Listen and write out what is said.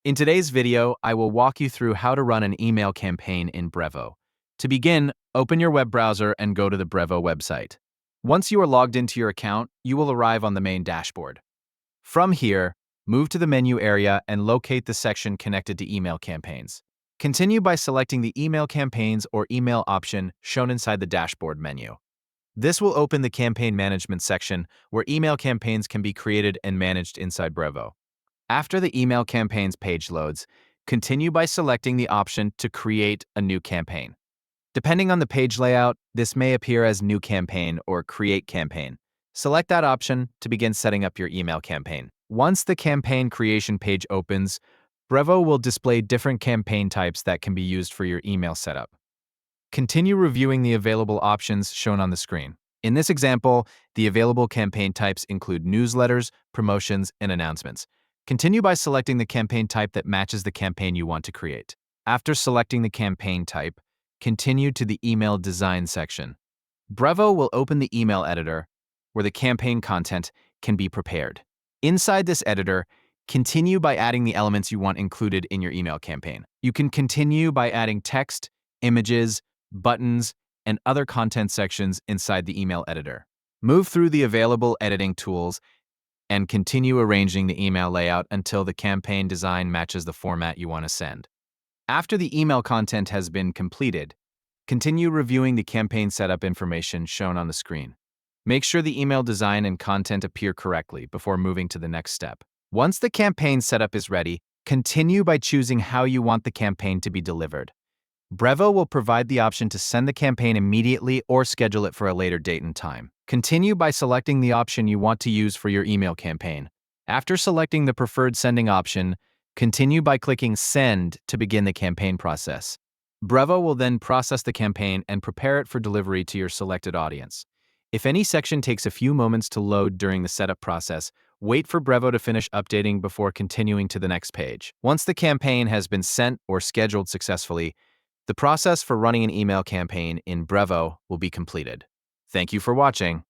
In today's video, I will walk you through how to run an email campaign in Brevo. To begin, open your web browser and go to the Brevo website. Once you are logged into your account, you will arrive on the main dashboard. From here, move to the menu area and locate the section connected to email campaigns. Continue by selecting the email campaigns or email option shown inside the dashboard menu. This will open the campaign management section where email campaigns can be created and managed inside Brevo. After the email campaigns page loads, continue by selecting the option to create a new campaign. Depending on the page layout, this may appear as New Campaign or Create Campaign. Select that option to begin setting up your email campaign. Once the campaign creation page opens, Brevo will display different campaign types that can be used for your email setup. Continue reviewing the available options shown on the screen. In this example, the available campaign types include newsletters, promotions, and announcements. Continue by selecting the campaign type that matches the campaign you want to create. After selecting the campaign type, continue to the email design section. Brevo will open the email editor where the campaign content can be prepared. Inside this editor, continue by adding the elements you want included in your email campaign. You can continue by adding text, images, buttons, and other content sections inside the email editor. Move through the available editing tools and continue arranging the email layout until the campaign design matches the format you want to send. After the email content has been completed, continue reviewing the campaign setup information shown on the screen. Make sure the email design and content appear correctly before moving to the next step. Once the campaign setup is ready, continue by choosing how you want the campaign to be delivered. Brevo will provide the option to send the campaign immediately or schedule it for a later date and time. Continue by selecting the option you want to use for your email campaign. After selecting the preferred sending option, continue by clicking Send to begin the campaign process. Brevo will then process the campaign and prepare it for delivery to your selected audience. If any section takes a few moments to load during the setup process, wait for Brevo to finish updating before continuing to the next page. Once the campaign has been sent or scheduled successfully, the process for running an email campaign in Brevo will be completed. Thank you for watching.